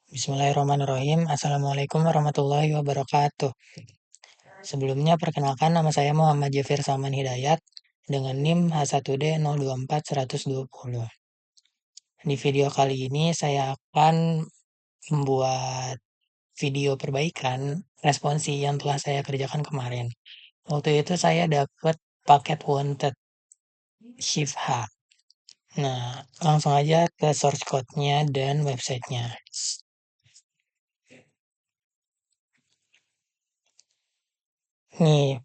Bismillahirrahmanirrahim. Assalamualaikum warahmatullahi wabarakatuh. Sebelumnya perkenalkan nama saya Muhammad Jafir Salman Hidayat dengan NIM H1D024120. Di video kali ini saya akan membuat video perbaikan responsi yang telah saya kerjakan kemarin. Waktu itu saya dapat paket wanted Shift H. Nah, langsung aja ke source code-nya dan websitenya. Nih,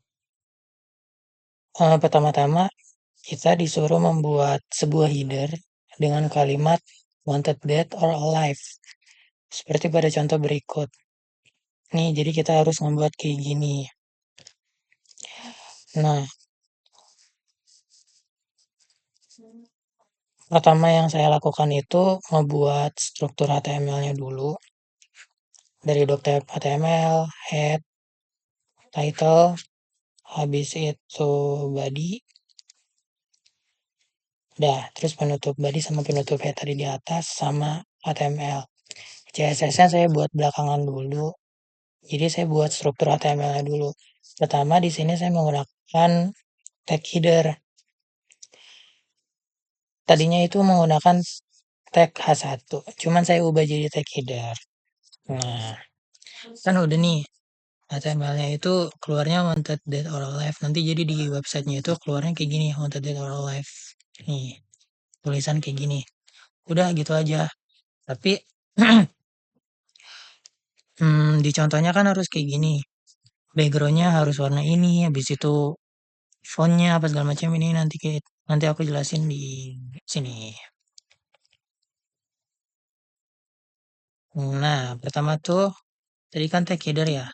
pertama-tama kita disuruh membuat sebuah header dengan kalimat wanted dead or alive. Seperti pada contoh berikut. Nih, jadi kita harus membuat kayak gini. Nah, pertama yang saya lakukan itu membuat struktur HTML-nya dulu. Dari doctype HTML, head, title, habis itu body. Terus penutup body sama penutup head tadi di atas sama HTML. CSS-nya saya buat belakangan dulu. Jadi saya buat struktur HTML-nya dulu. Pertama di sini saya menggunakan tag header. Tadinya itu menggunakan tag H1, cuman saya ubah jadi tag header. Nah, kan udah nih HTML-nya itu keluarnya wanted dead or alive. Nanti jadi di websitenya itu keluarnya kayak gini, wanted dead or alive. Nih, tulisan kayak gini. Udah gitu aja. Tapi di contohnya kan harus kayak gini. Backgroundnya harus warna ini, habis itu fontnya apa segala macam ini nanti aku jelasin di sini. Nah, pertama tuh tadi kan tag header ya.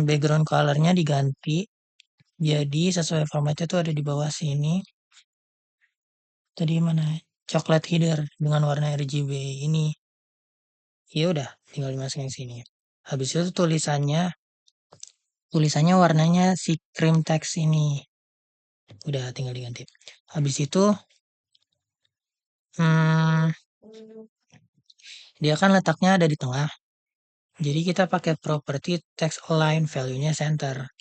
Background colornya diganti. Jadi sesuai formatnya tuh ada di bawah sini. Tadi mana? Coklat header dengan warna RGB ini. Ya udah, tinggal dimasukin sini. Habis itu tulisannya warnanya si cream text ini. Udah tinggal diganti. Habis itu hmm, dia kan letaknya ada di tengah. Jadi kita pakai property text align value-nya center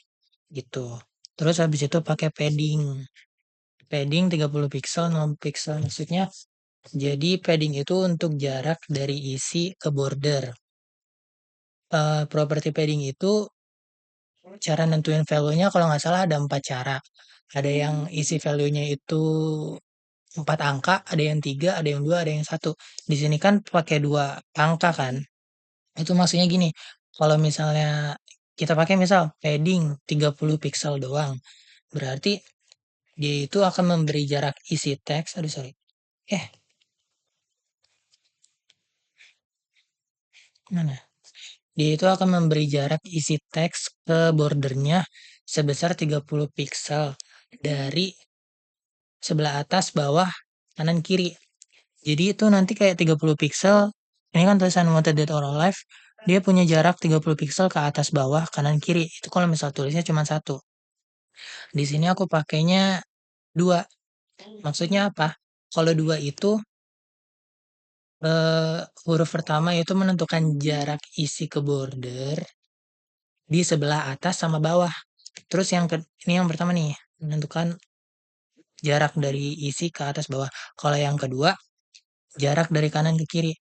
gitu. Terus habis itu pakai padding. Padding 30 pixel, 6 pixel. Maksudnya jadi padding itu untuk jarak dari isi ke border. Property padding itu cara nentuin value-nya kalau nggak salah ada 4 cara. Ada yang isi value-nya itu 4 angka, ada yang 3, ada yang 2, ada yang 1. Di sini kan pakai 2 angka kan. Itu maksudnya gini, kalau misalnya kita pakai misal padding 30 pixel doang, berarti dia itu akan memberi jarak isi teks, aduh sorry. Mana? Dia itu akan memberi jarak isi teks ke bordernya sebesar 30 pixel dari sebelah atas, bawah, kanan, kiri. Jadi itu nanti kayak 30 pixel, ini kan tulisan wanted dead or alive, dia punya jarak 30 pixel ke atas, bawah, kanan, kiri. Itu kalau misal tulisnya cuma satu. Di sini aku pakainya 2. Maksudnya apa? Kalau 2 itu huruf pertama itu menentukan jarak isi ke border di sebelah atas sama bawah. Terus ini yang pertama nih, menentukan jarak dari isi ke atas bawah. Kalau yang kedua, jarak dari kanan ke kiri.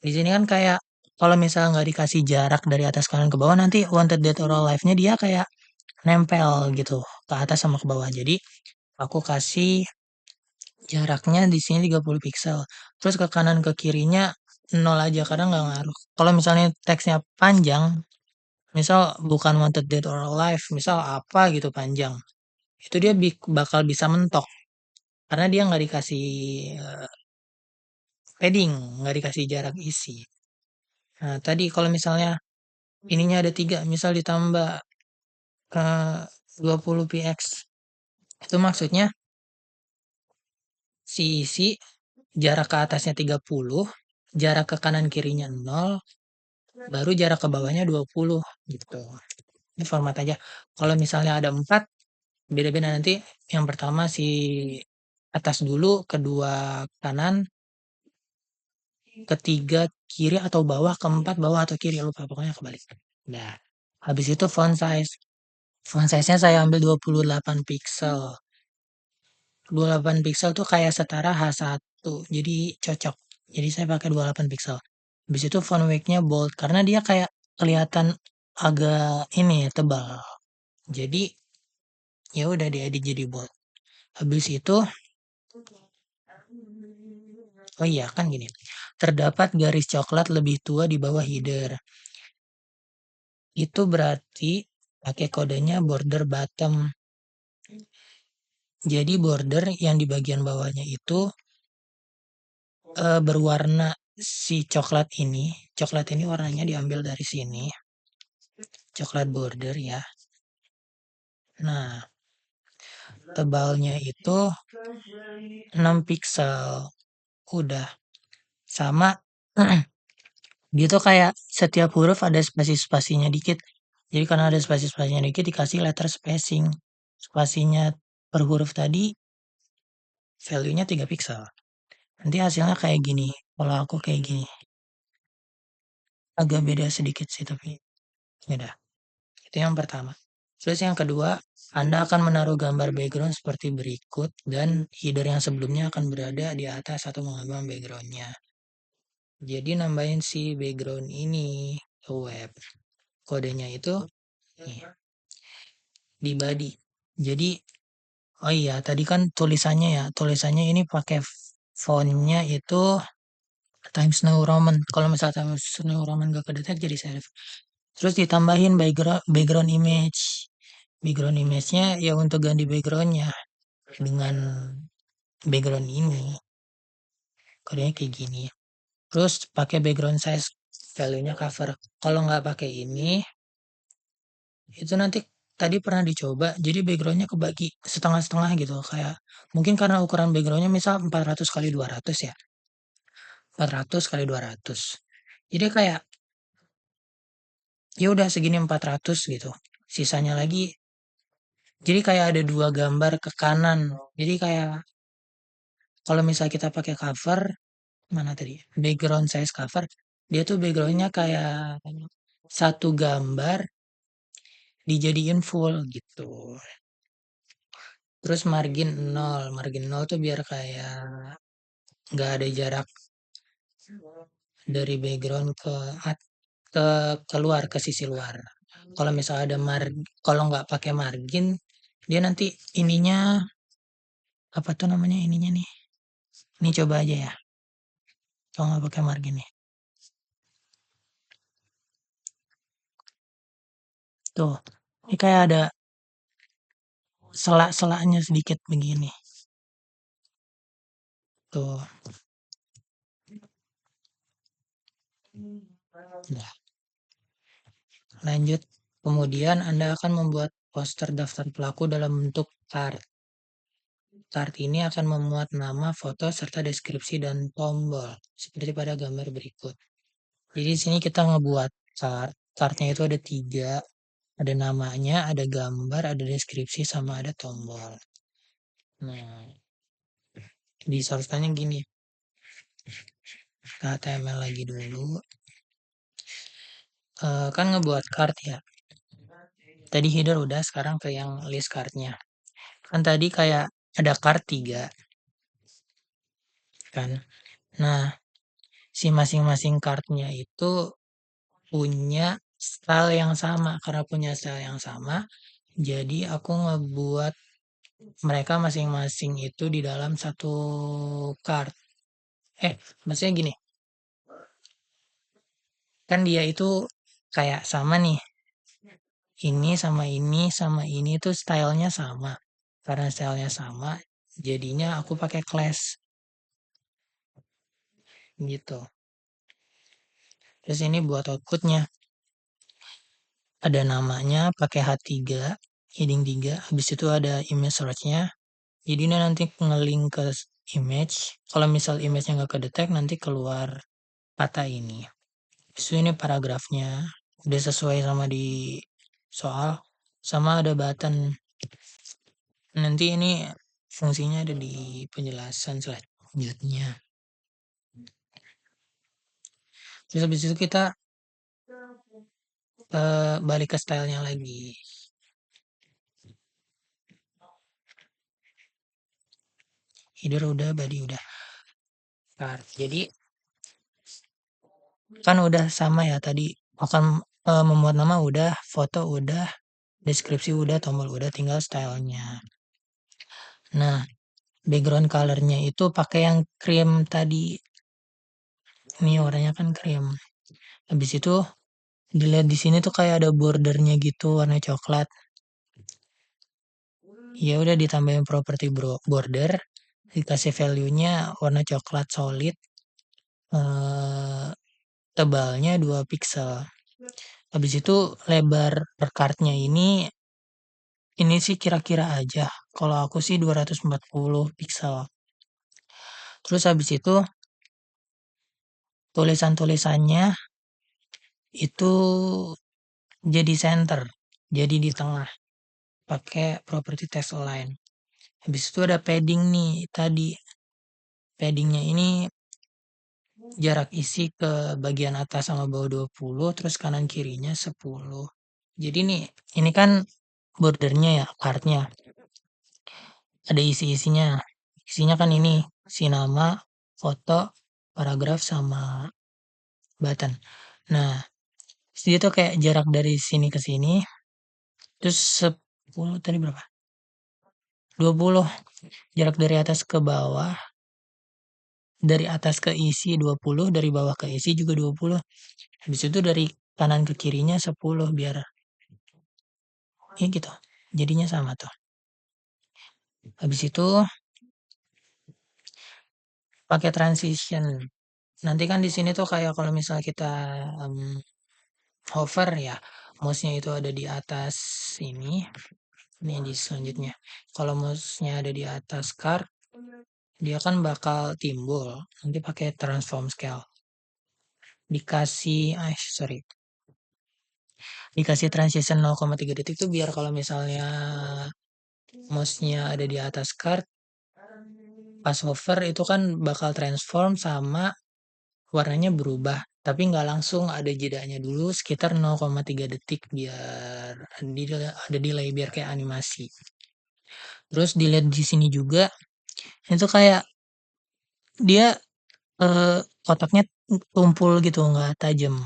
Di sini kan kayak kalau misalnya nggak dikasih jarak dari atas kanan ke bawah, nanti wanted dead or alive-nya dia kayak nempel gitu ke atas sama ke bawah. Jadi aku kasih jaraknya di sini 30 pixel. Terus ke kanan ke kirinya 0 aja karena nggak ngaruh. Kalau misalnya teksnya panjang, misal bukan wanted dead or alive, misal apa gitu panjang, itu dia bakal bisa mentok karena dia nggak dikasih padding, nggak dikasih jarak isi. Nah, tadi kalau misalnya ininya ada 3, misal ditambah 20 px, itu maksudnya si isi jarak ke atasnya 30, jarak ke kanan kirinya 0, baru jarak ke bawahnya 20 gitu. Ini format aja. Kalau misalnya ada 4, beda-beda nanti. Yang pertama si atas dulu, kedua kanan, ketiga kiri atau bawah, keempat bawah atau kiri, lupa pokoknya kebalik. Nah, habis itu font size. Font size-nya saya ambil 28 pixel. 28 pixel tuh kayak setara H1, jadi cocok. Jadi saya pakai 28 pixel. Habis itu font weight-nya bold karena dia kayak kelihatan agak ini ya, tebal. Jadi ya udah diedit jadi bold. Habis itu oh iya kan gini. Terdapat garis coklat lebih tua di bawah header. Itu berarti pakai kodenya border bottom. Jadi border yang di bagian bawahnya itu berwarna si coklat ini warnanya diambil dari sini, coklat border ya. Nah, tebalnya itu 6 pixel. Udah sama dia tuh kayak setiap huruf ada spasi-spasinya dikit. Jadi karena ada spasi-spasinya dikit dikasih letter spacing. Spasinya per huruf tadi value-nya 3 pixel. Nanti hasilnya kayak gini. Kalau aku kayak gini. Agak beda sedikit sih tapi beda. Itu yang pertama. Terus yang kedua, Anda akan menaruh gambar background seperti berikut dan header yang sebelumnya akan berada di atas atau mengambang backgroundnya. Jadi nambahin si background ini ke web. Kodenya itu nih, di body. Jadi, oh iya, tadi kan tulisannya ya, tulisannya ini pakai fontnya itu Times New Roman. Kalau misalnya Times New Roman gak kedetek jadi serif. Terus ditambahin background image. Background image-nya ya untuk ganti background-nya dengan background ini. Kodenya kayak gini. Terus pakai background size value-nya cover. Kalau nggak pakai ini, itu nanti tadi pernah dicoba, jadi backgroundnya kebagi setengah-setengah gitu. Kayak mungkin karena ukuran backgroundnya misal 400 kali 200 ya. 400 kali 200. Jadi kayak ya udah segini 400 gitu. Sisanya lagi jadi kayak ada dua gambar ke kanan. Jadi kayak kalau misal kita pakai cover mana tadi? Background size cover, dia tuh backgroundnya kayak satu gambar dijadiin full gitu. Terus margin 0 tuh biar kayak nggak ada jarak dari background ke keluar ke sisi luar. Kalau misalnya ada kalau nggak pakai margin, dia nanti ininya apa tuh namanya ininya nih? Ini coba aja ya. Kalau nggak pakai margin nih. Tuh, ini kayak ada selak-selaknya sedikit begini. Tuh. Nah, lanjut. Kemudian Anda akan membuat poster daftar pelaku dalam bentuk card. Card ini akan memuat nama, foto, serta deskripsi dan tombol. Seperti pada gambar berikut. Jadi di sini kita ngebuat card. Cardnya itu ada 3. Ada namanya, ada gambar, ada deskripsi, sama ada tombol. Nah, disesuaikannya gini. HTML lagi dulu. Kan ngebuat card ya. Tadi header udah, sekarang ke yang list cardnya. Kan tadi kayak ada card 3 kan. Nah, si masing-masing cardnya itu punya style yang sama. Karena punya style yang sama, jadi aku ngebuat mereka masing-masing itu di dalam satu card. Maksudnya gini, kan dia itu kayak sama nih. Ini sama ini sama ini tuh stylenya sama. Karena stylenya sama, jadinya aku pakai class gitu. Terus ini buat outputnya. Ada namanya pakai H3, heading 3. Habis itu ada image search-nya. Jadi ini nanti nge-link ke image. Kalau misal image-nya nggak kedetek, nanti keluar kata ini. Habis itu ini paragrafnya. Udah sesuai sama di soal. Sama ada button. Nanti ini fungsinya ada di penjelasan selanjutnya. Terus habis itu kita balik ke stylenya lagi. Header udah, body udah. Jadi kan udah sama ya tadi, akan membuat nama udah, foto udah, deskripsi udah, tombol udah, tinggal stylenya. Nah, background colornya itu pakai yang cream tadi. Ini warnanya kan cream. Habis itu dilihat di sini tuh kayak ada bordernya gitu warna coklat. Ya udah ditambahin property border, dikasih value-nya warna coklat solid, eh, tebalnya 2 pixel. Habis itu lebar per card-nya ini sih kira-kira aja. Kalau aku sih 240 pixel. Terus habis itu tulisan-tulisannya itu jadi center, jadi di tengah pakai property text align. Habis itu ada padding nih tadi. Paddingnya ini jarak isi ke bagian atas sama bawah 20, terus kanan kirinya 10. Jadi nih, ini kan bordernya ya, cardnya. Ada isi-isinya. Isinya kan ini, si nama, foto, paragraf, sama button. Nah, dia tuh kayak jarak dari sini ke sini, terus 10 tadi berapa? 20. Jarak dari atas ke bawah, dari atas ke isi 20, dari bawah ke isi juga 20. Habis itu dari kanan ke kirinya 10 biar ya gitu. Jadinya sama tuh. Habis itu pakai transition. Nanti kan di sini tuh kayak kalau misalnya kita hover ya, mouse-nya itu ada di atas sini. Ini di selanjutnya. Kalau mouse-nya ada di atas card, dia kan bakal timbul. Nanti pakai transform scale. Sorry. Dikasih transition 0,3 detik tuh biar kalau misalnya mouse-nya ada di atas card, pas hover itu kan bakal transform sama warnanya berubah. Tapi nggak langsung, ada jedanya dulu sekitar 0,3 detik biar ada delay biar kayak animasi. Terus dilihat di sini juga, itu kayak dia kotaknya tumpul gitu, nggak tajam.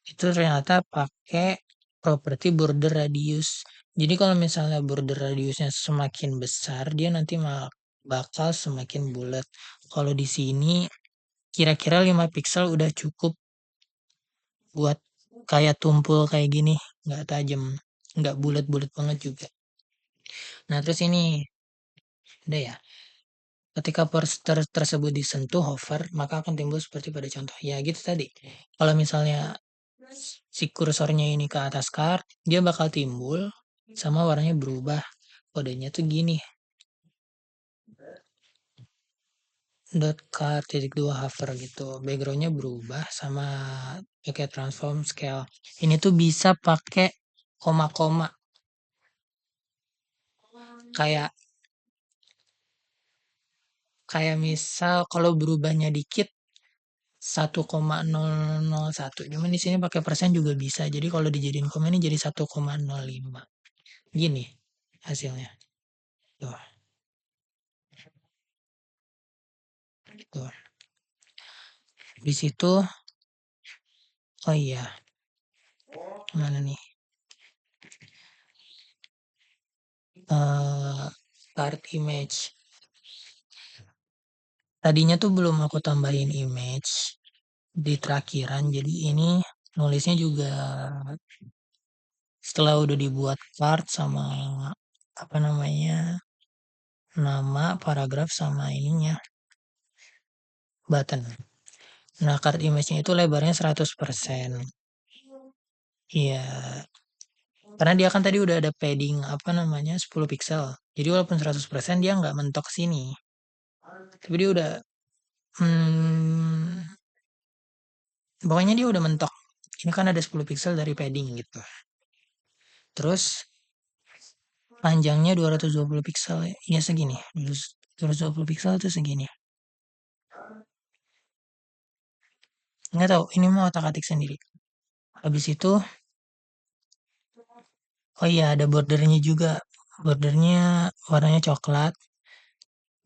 Itu ternyata pakai properti border radius. Jadi kalau misalnya border radiusnya semakin besar, dia nanti bakal semakin bulat. Kalau di sini kira-kira 5 pixel udah cukup buat kayak tumpul kayak gini, nggak tajam, nggak bulat-bulat banget juga. Nah terus ini, udah ya. Ketika poster tersebut disentuh hover, maka akan timbul seperti pada contoh. Ya gitu tadi. Kalau misalnya si kursornya ini ke atas card, dia bakal timbul sama warnanya berubah. Kodenya tuh gini. Dot card titik dua hover gitu. Backgroundnya berubah sama pakai transform scale. Ini tuh bisa pakai koma-koma. Kayak kayak misal kalau berubahnya dikit 1,001. Cuman di sini pakai persen juga bisa. Jadi kalau dijadiin koma ini jadi 1,05. Gini hasilnya. Tuh, tuh. Di situ, oh iya, mana nih? Start image. Tadinya tuh belum aku tambahin image di terakhiran. Jadi ini nulisnya juga setelah udah dibuat card sama apa namanya, nama, paragraf, sama ininya, button. Nah, card image-nya itu lebarnya 100%. Iya, karena dia kan tadi udah ada padding apa namanya 10 pixel. Jadi walaupun 100% dia nggak mentok sini. Tapi dia udah hmm, pokoknya dia udah mentok. Ini kan ada 10 pixel dari padding gitu. Terus panjangnya 220 pixel. Ya segini. 220 pixel itu segini. nggak tahu, ini mau otak-atik sendiri. Habis itu, oh iya ada bordernya juga. Bordernya warnanya coklat,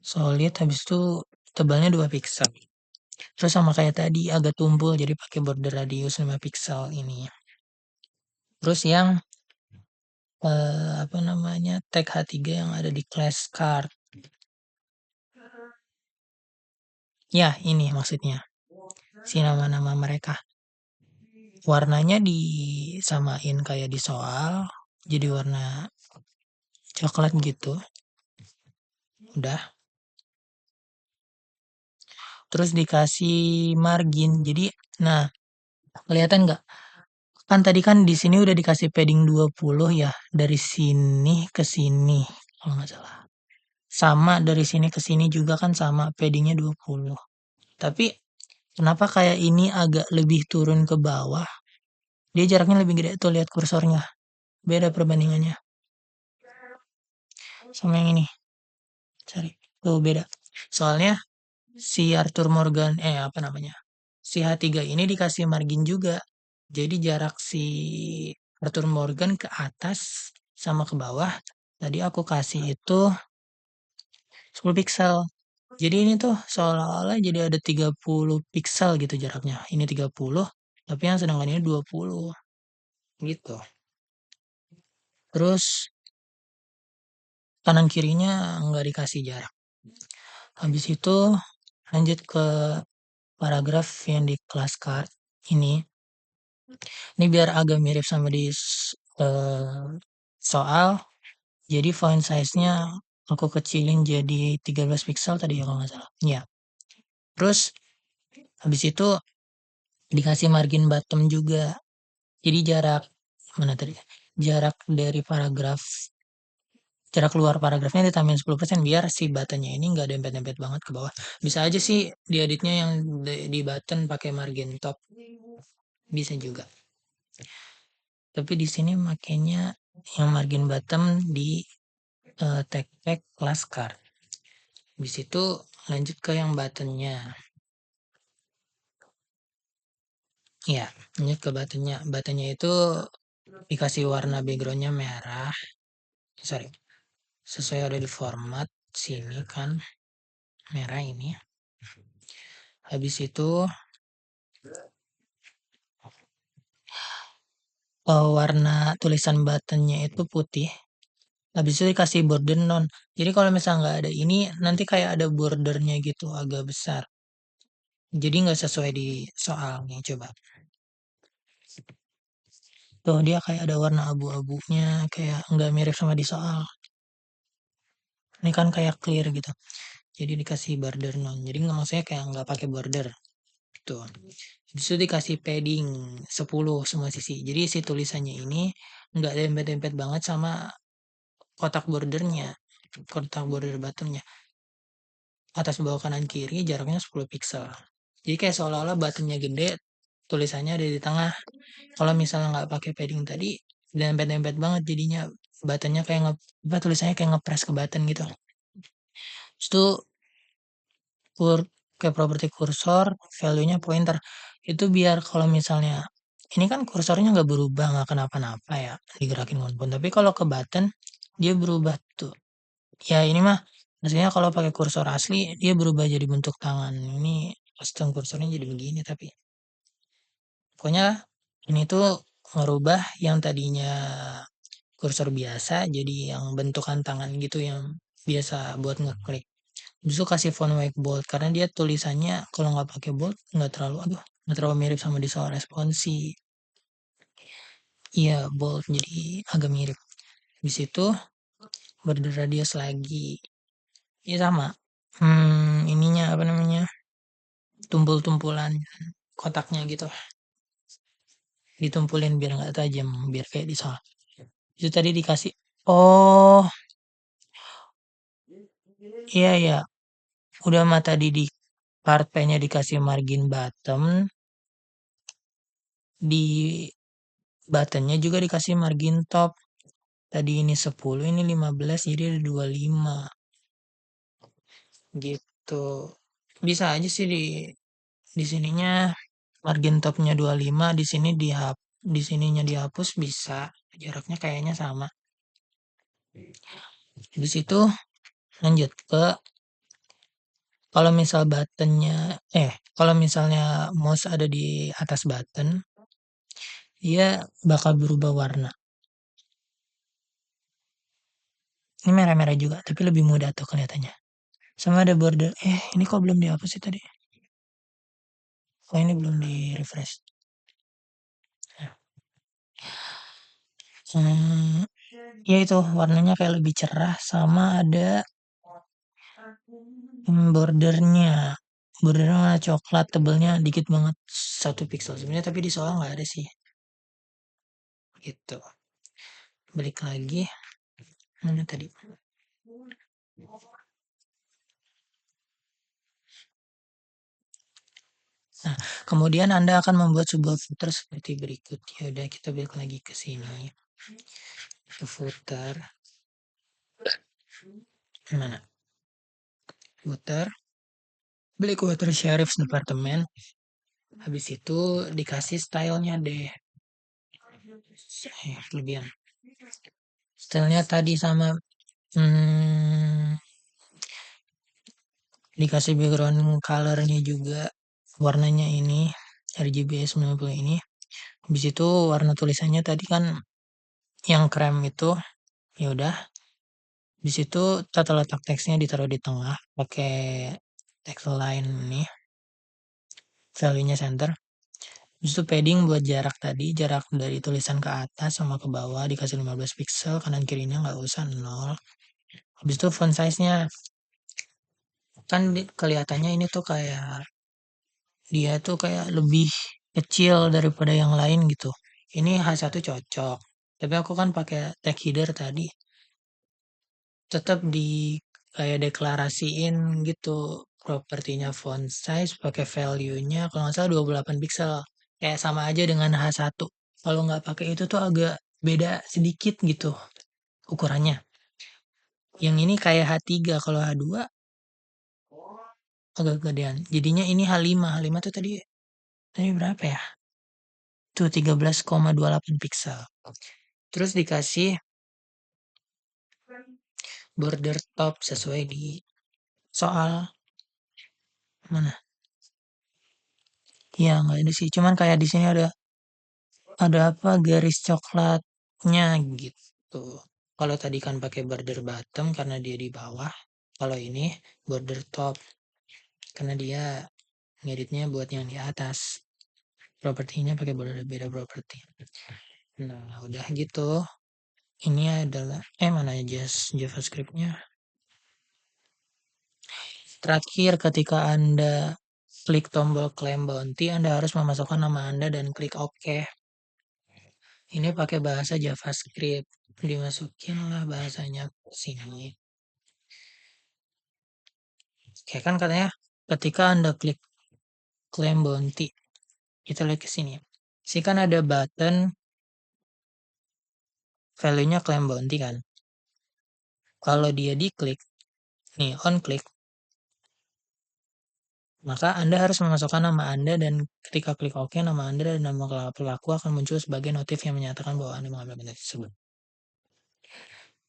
solid, habis itu tebalnya 2 pixel. Terus sama kayak tadi agak tumpul jadi pakai border radius 5 pixel ini. Terus yang apa namanya tag H3 yang ada di class card. Ya, ini maksudnya. Si nama-nama mereka. Warnanya disamain kayak di soal. Jadi warna coklat gitu. Udah. Terus dikasih margin. Jadi, nah, kelihatan nggak? Kan tadi kan di sini udah dikasih padding 20 ya. Dari sini ke sini. Kalau nggak salah. Sama dari sini ke sini juga kan sama paddingnya 20. Tapi kenapa kayak ini agak lebih turun ke bawah? Dia jaraknya lebih gede tuh lihat kursornya. Beda perbandingannya sama yang ini. Cari. Tuh beda. Soalnya si Arthur Morgan apa namanya? Si H3 ini dikasih margin juga. Jadi jarak si Arthur Morgan ke atas sama ke bawah tadi aku kasih itu 10 pixel. Jadi ini tuh seolah-olah jadi ada 30 pixel gitu jaraknya. Ini 30, tapi yang sedangkan ini 20 gitu. Terus kanan kirinya nggak dikasih jarak. Habis itu lanjut ke paragraf yang di class card ini. Ini biar agak mirip sama di soal. Jadi font size-nya aku kecilin jadi 13 pixel tadi ya kalau nggak salah. Ya. Terus habis itu dikasih margin bottom juga. Jadi jarak mana tadi? Jarak dari paragraf jarak keluar paragrafnya ditambahin 10% biar si buttonnya ini nggak dempet-dempet banget ke bawah. Bisa aja sih dieditnya yang di button pakai margin top. Bisa juga. Tapi di sini makanya yang margin bottom di tag class card. Habis itu lanjut ke yang buttonnya. Ya, lanjut ke buttonnya. Buttonnya itu dikasih warna backgroundnya merah. Sorry, sesuai ada di format sini kan merah ini. Habis itu warna tulisan buttonnya itu putih. Habis itu dikasih border non. Jadi kalau misalnya nggak ada ini, nanti kayak ada bordernya gitu agak besar. Jadi nggak sesuai di soalnya. Coba. Tuh dia kayak ada warna abu-abunya, kayak nggak mirip sama di soal. Ini kan kayak clear gitu. Jadi dikasih border non. Jadi nggak maksudnya kayak nggak pakai border. Tuh. Habis itu dikasih padding 10 semua sisi. Jadi si tulisannya ini nggak dempet-dempet banget sama kotak bordernya. Kotak border bottomnya. Atas bawah kanan kiri jaraknya 10 pixel. Jadi kayak seolah-olah buttonnya gede, tulisannya ada di tengah. Kalau misalnya nggak pakai padding tadi, dempet-dempet banget jadinya buttonnya kayak tulisannya kayak ngepres ke button gitu. Terus itu kayak properti kursor, value-nya pointer. Itu biar kalau misalnya ini kan kursornya nggak berubah, nggak kenapa-napa ya digerakin pun. Tapi kalau ke button dia berubah tuh. Ya ini mah maksudnya kalau pakai kursor asli dia berubah jadi bentuk tangan. Ini custom kursornya jadi begini tapi pokoknya ini tuh ngerubah yang tadinya kursor biasa jadi yang bentukan tangan gitu yang biasa buat ngeklik. Justru kasih font white bold karena dia tulisannya kalau nggak pakai bold nggak terlalu mirip sama di soal responsi. Iya bold jadi agak mirip. Di situ border radius lagi. Ya sama. Ininya apa namanya? Tumpul-tumpulan kotaknya gitu. Ditumpulin biar nggak tajam, biar kayak di soal. Itu tadi dikasih. Oh, iya ya. Udah mah tadi di part P-nya dikasih margin bottom, di buttonnya juga dikasih margin top. Tadi ini 10, ini 15, jadi ada 25. Gitu. Bisa aja sih di sininya margin topnya 25, di sini di sininya dihapus bisa. Jaraknya kayaknya sama. Habis itu lanjut ke kalau misal kalau misalnya mouse ada di atas button, dia bakal berubah warna. Ini merah-merah juga, tapi lebih mudah tuh kelihatannya. Sama ada border. Ini kok belum dihapus sih tadi? Oh, ini belum di refresh. Ya itu warnanya kayak lebih cerah sama ada bordernya. Bordernya warna coklat, tebelnya dikit banget, 1 pixel sebenarnya, tapi di soal nggak ada sih. Gitu. Balik lagi, mana tadi? Nah, kemudian Anda akan membuat sebuah footer seperti berikut. Ya udah, kita balik lagi ke sini. Ke footer. Mana? Footer. Blackwater Sheriff's Department. Habis itu dikasih stylenya deh. Kelebihan. Stylenya tadi sama dikasih background colornya juga warnanya ini RGB 90 ini. Habis itu warna tulisannya tadi kan yang krem itu, ya udah. Di situ tata letak teksnya ditaruh di tengah pakai text line nih, value-nya center. Habis itu padding buat jarak tadi, jarak dari tulisan ke atas sama ke bawah dikasih 15 pixel, kanan kirinya nggak usah 0. Habis itu font size-nya kan kelihatannya ini tuh kayak dia tuh kayak lebih kecil daripada yang lain gitu. Ini H1 cocok. Tapi aku kan pakai tag header tadi. Tetap di kayak deklarasiin gitu propertinya font size pakai value-nya kalau nggak salah 28 pixel. Kayak sama aja dengan H1. Kalau nggak pakai itu tuh agak beda sedikit gitu ukurannya. Yang ini kayak H3, kalau H2 agak gedean. Jadinya ini H5. H5 tuh tadi berapa ya? Tuh 13,28 pixel. Terus dikasih border top sesuai di soal mana? Ya nggak ada sih. Cuman kayak di sini ada apa garis coklatnya gitu. Kalau tadi kan pakai border bottom karena dia di bawah. Kalau ini border top karena dia ngeditnya buat yang di atas. Propertinya pakai border beda properti. Nah, udah gitu. Ini adalah mana aja JavaScript-nya. Terakhir, ketika Anda klik tombol claim bounty, Anda harus memasukkan nama Anda dan klik OK. Ini pakai bahasa JavaScript. Dimasukin lah bahasanya ke sini. Kayak kan katanya ketika Anda klik claim bounty, kita lihat ke sini. Sini kan ada button value-nya claim bounty kan. Kalau dia diklik, nih on click, maka Anda harus memasukkan nama Anda dan ketika klik OK, nama Anda dan nama pelaku akan muncul sebagai notif yang menyatakan bahwa Anda mengambil benda tersebut.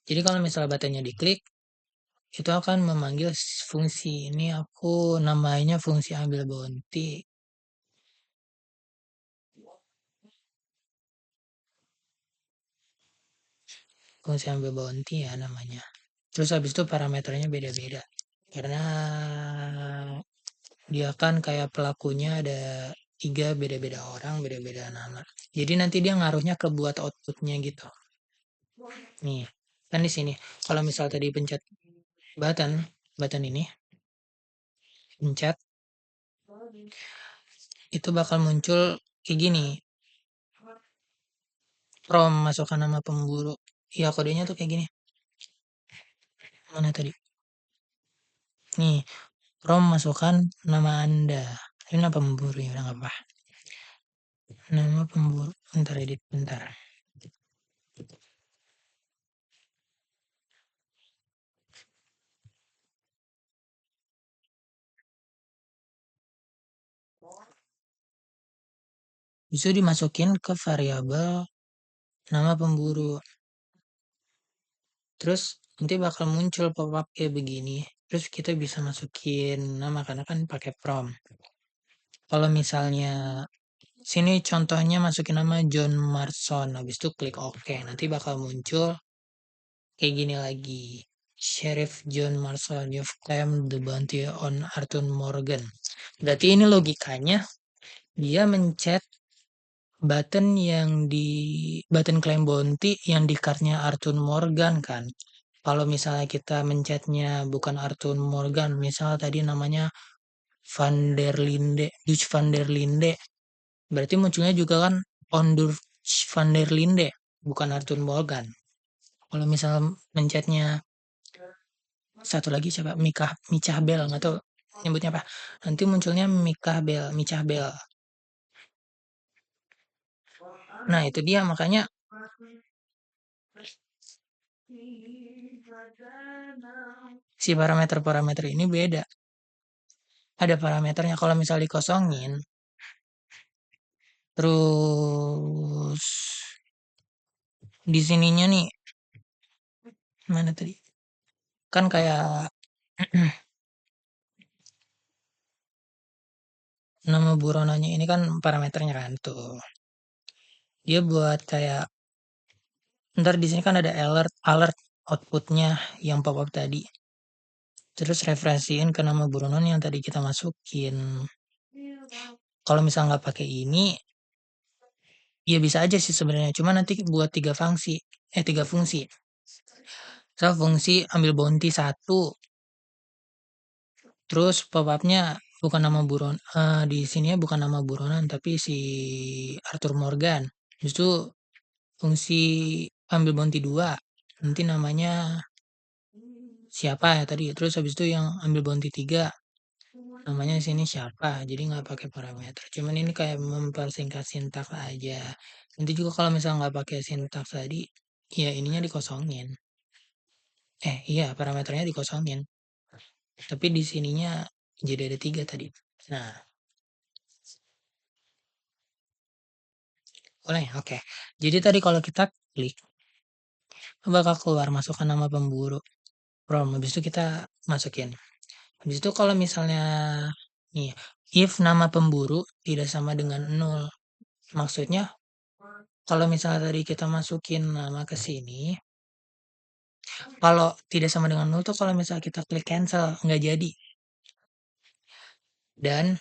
Jadi kalau misalnya buttonnya diklik, itu akan memanggil fungsi ini, aku namanya fungsi ambil bounty. Fungsi ambil bounty ya namanya. Terus habis itu parameternya beda-beda. Karena dia kan kayak pelakunya ada 3 beda-beda orang, beda-beda nama. Jadi nanti dia ngaruhnya ke buat outputnya gitu. Nih, kan di sini. Kalau misal tadi pencet button ini, pencet, itu bakal muncul kayak gini. Prompt masukkan nama pemburu. Ya kodenya tuh kayak gini. Mana tadi? Nih, prompt masukkan nama Anda. Ini nama pemburu ya, udah nggak apa. Nama pemburu. Bentar edit, bentar. Bisa dimasukin ke variabel nama pemburu. Terus nanti bakal muncul pop-up kayak begini. Terus kita bisa masukin nama karena kan pakai prompt. Kalau misalnya sini contohnya masukin nama John Marston, habis itu klik OK. Nanti bakal muncul kayak gini lagi. Sheriff John Marston, you've claimed the bounty on Arthur Morgan. Berarti ini logikanya dia mencet button claim bounty yang di cardnya Arthur Morgan kan. Kalau misalnya kita mencetnya bukan Arthur Morgan, misal tadi namanya Van der Linde, Dutch Van der Linde, berarti munculnya juga kan Ondur Van der Linde, bukan Arthur Morgan. Kalau misal mencetnya satu lagi siapa? Micah Bell, nggak tahu nyebutnya apa. Nanti munculnya Micah Bell. Nah itu dia makanya si parameter-parameter ini beda. Ada parameternya kalau misal dikosongin, terus di sininya nih mana tadi? Kan kayak nama buronanya ini kan parameternya kan tuh. Dia buat kayak ntar di sini kan ada alert outputnya yang pop up tadi. Terus referensiin ke nama buronan yang tadi kita masukin. Kalau misal nggak pakai ini, ya bisa aja sih sebenarnya. Cuma nanti buat tiga fungsi. So fungsi ambil bounty satu, terus pop upnya bukan nama buron, di sini ya bukan nama buronan tapi si Arthur Morgan. Justru fungsi ambil bounty 2 nanti namanya siapa ya tadi. Terus habis itu yang ambil bounty 3 namanya sini siapa. Jadi nggak pakai parameter. Cuman ini kayak mempersingkat sintaks aja. Nanti juga kalau misalnya nggak pakai sintaks tadi, ya ininya dikosongin. Iya parameternya dikosongin. Tapi di sininya jadi ada 3 tadi. Nah, boleh, oke. Jadi tadi kalau kita klik, bakal keluar masukkan nama pemburu. Habis itu kita masukin. Habis itu kalau misalnya nih, if nama pemburu tidak sama dengan 0. Maksudnya kalau misalnya tadi kita masukin nama ke sini, kalau tidak sama dengan 0 tuh kalau misalnya kita klik cancel nggak jadi. Dan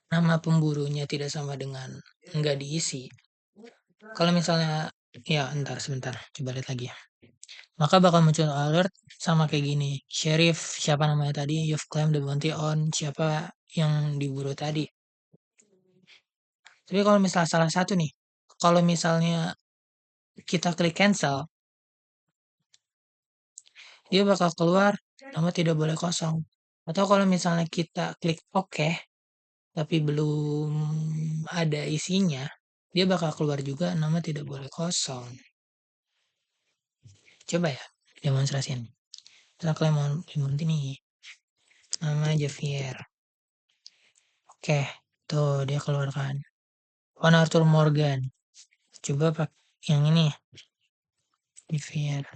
nama pemburunya tidak sama dengan nggak diisi. Kalau misalnya ya entar sebentar coba lihat lagi ya. Maka bakal muncul alert sama kayak gini. Sheriff siapa namanya tadi? You've claimed the bounty on siapa yang diburu tadi. Tapi kalau misalnya salah satu nih, kalau misalnya kita klik cancel, dia bakal keluar nama tidak boleh kosong. Atau kalau misalnya kita klik OK, tapi belum ada isinya, dia bakal keluar juga nama tidak boleh kosong. Coba ya, demonstrasiin. Kita kalian mau ini nama Javier. Oke, tuh dia keluarkan. On Arthur Morgan. Coba pak yang ini. Javier.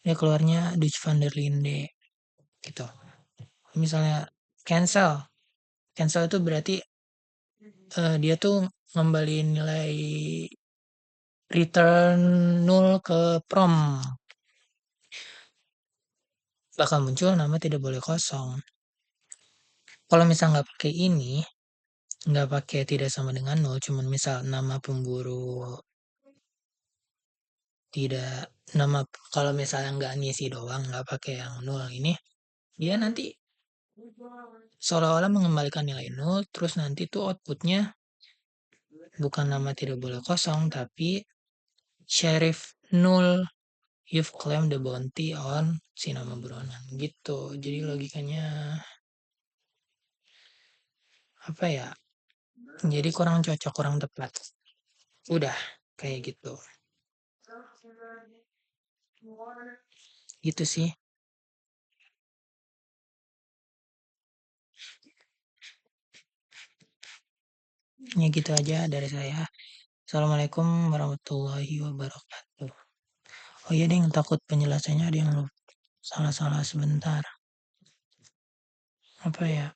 Dia keluarnya Dutch van der Linde. Gitu. Misalnya cancel. Cancel itu berarti dia tuh ngembaliin nilai return 0 ke prom. Bakal muncul nama tidak boleh kosong. Kalau misal nggak pakai ini, nggak pakai tidak sama dengan 0, cuman misal nama pemburu tidak nama kalau misalnya nggak ngisi doang nggak pakai yang 0 ini, dia nanti seolah-olah mengembalikan nilai 0, terus nanti tuh outputnya bukan nama tidak boleh kosong tapi sheriff 0, you've claimed the bounty on si nama buronan gitu. Jadi logikanya apa ya, jadi kurang cocok kurang tepat, udah kayak gitu gitu sih. Ya gitu aja dari saya. Assalamualaikum warahmatullahi wabarakatuh. Oh iya ding, takut penjelasannya ada yang salah-salah sebentar. Apa ya?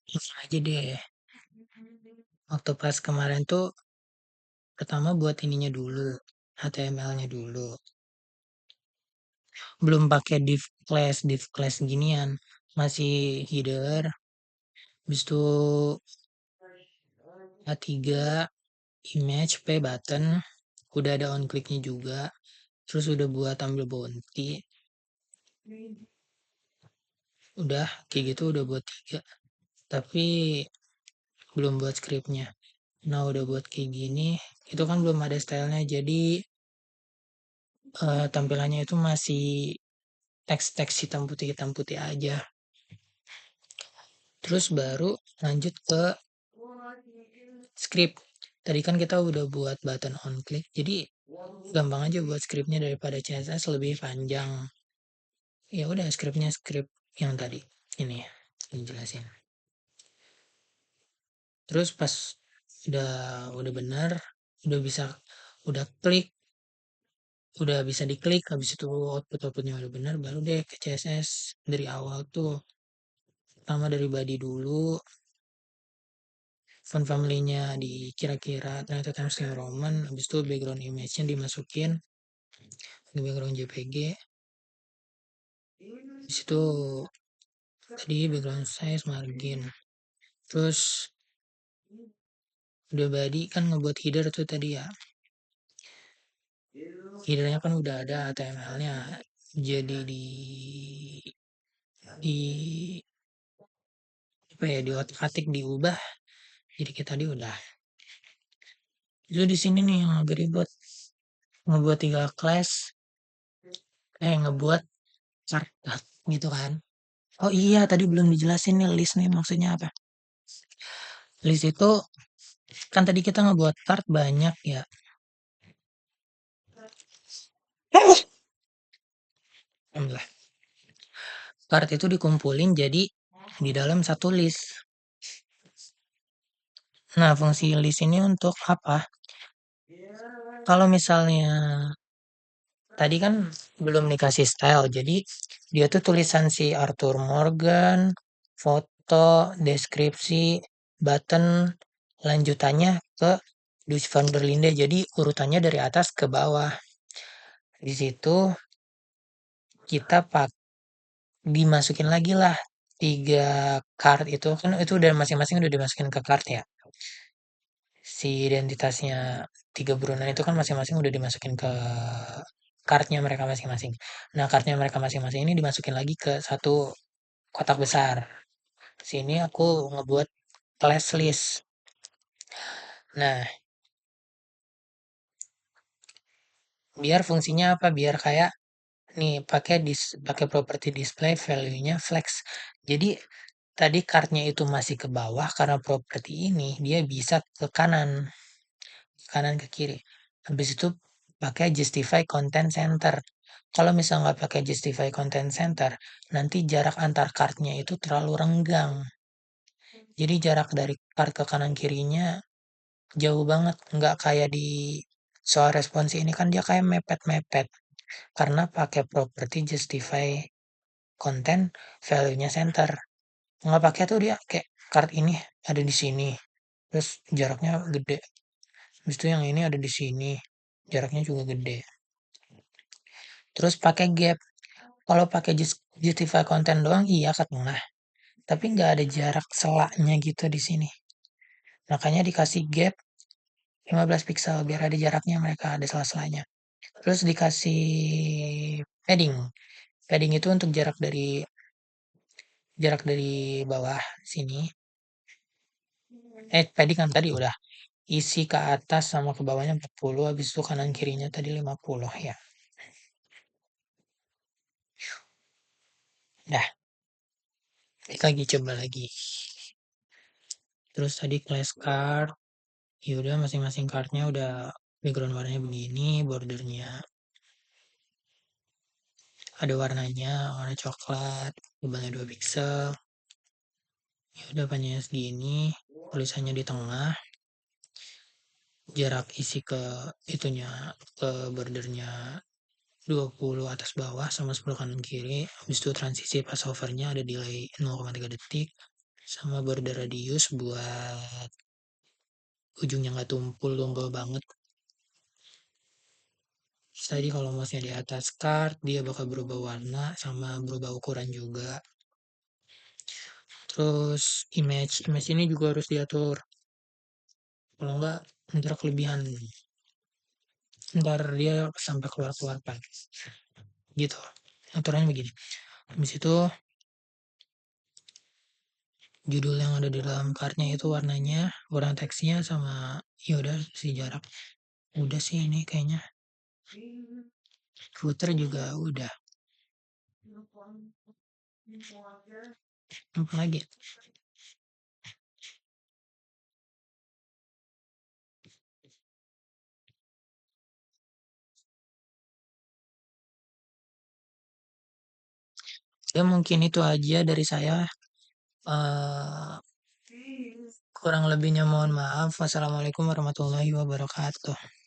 Ini aja deh. Waktu pas kemarin tuh pertama buat ininya dulu, HTML-nya dulu. Belum pakai div class ginian. Masih header, habis itu A3, image, P button, udah ada on clicknya juga. Terus udah buat ambil bounty. Udah kayak gitu udah buat 3. Tapi belum buat scriptnya. Nah udah buat kayak gini, itu kan belum ada stylenya. Jadi tampilannya itu masih teks-teks hitam putih aja. Terus baru lanjut ke script. Tadi kan kita udah buat button on click, jadi gampang aja buat scriptnya daripada CSS lebih panjang. Ya udah scriptnya script yang tadi ini yang jelasin. Terus pas udah udah bener, udah bisa udah klik, udah bisa diklik, habis itu outputnya udah bener, baru deh ke CSS dari awal tuh. Pertama dari body dulu, font family-nya dikira-kira ternyata Times New Roman, habis itu background image-nya dimasukin di background JPG. Habis itu tadi background size margin. Terus udah body kan ngebuat header tuh tadi ya. Headernya kan udah ada HTML-nya. Jadi di apa ya, di otak-atik diubah. Jadi kita tadi udah. Itu di sini nih yang agak ribet. Ngebuat 3 class, ngebuat chart gitu kan. Oh iya, tadi belum dijelasin nih list nih maksudnya apa. List itu kan tadi kita ngebuat chart banyak ya. Alhamdulillah. Chart itu dikumpulin jadi di dalam satu list. Nah, fungsi list ini untuk apa? Kalau misalnya tadi kan belum dikasih style, jadi dia tuh tulisan si Arthur Morgan, foto, deskripsi, button, lanjutannya ke Dus van der Linde. Jadi urutannya dari atas ke bawah. Di situ kita dimasukin lagi lah 3 card itu kan itu udah masing-masing udah dimasukin ke card ya. Si identitasnya 3 buronan itu kan masing-masing udah dimasukin ke cardnya mereka masing-masing. Nah, cardnya mereka masing-masing ini dimasukin lagi ke satu kotak besar. Sini aku ngebuat class list. Nah, biar fungsinya apa? Biar kayak nih pakai property display value-nya flex. Jadi tadi cardnya itu masih ke bawah karena property ini dia bisa ke kanan, ke kiri. Habis itu pakai justify content center. Kalau misal nggak pakai justify content center, nanti jarak antar cardnya itu terlalu renggang. Jadi jarak dari card ke kanan kirinya jauh banget. Nggak kayak di soal responsi ini kan dia kayak mepet-mepet. Karena pakai property justify content value-nya center. Nggak pakai tuh dia kayak card ini ada di sini. Terus jaraknya gede. Habis itu yang ini ada di sini. Jaraknya juga gede. Terus pakai gap. Kalau pakai justify content doang iya ke tengah. Tapi nggak ada jarak selaknya gitu di sini. Makanya dikasih gap 15 pixel biar ada jaraknya mereka ada sela-selanya. Terus dikasih padding. Padding itu untuk jarak dari bawah sini. Padding kan tadi udah isi ke atas sama ke bawahnya 40, habis itu kanan kirinya tadi 50 ya. Dah, lagi coba lagi. Terus tadi class card, ya udah masing-masing cardnya udah background warnanya begini, bordernya ada warnanya, warna coklat, tebalnya 2 pixel. Ya udah panjangnya segini, tulisannya di tengah, jarak isi ke itunya, ke bordernya 20 atas bawah sama 10 kanan kiri. Habis itu transisi pas hovernya ada delay 0,3 detik. Sama border radius buat ujungnya nggak tumpul banget. Tadi kalau mouse-nya di atas card, dia bakal berubah warna sama berubah ukuran juga. Terus image ini juga harus diatur. Kalau nggak, ntar kelebihan. Ntar dia sampai keluar-keluar pan. Gitu. Aturannya begini. Habis itu judul yang ada di dalam cardnya itu warnanya, warna teksnya sama ya udah si jarak. Udah sih ini kayaknya. Footer juga udah. Apa lagi? Ya mungkin itu aja dari saya. Eh kurang lebihnya mohon maaf. Wassalamualaikum warahmatullahi wabarakatuh.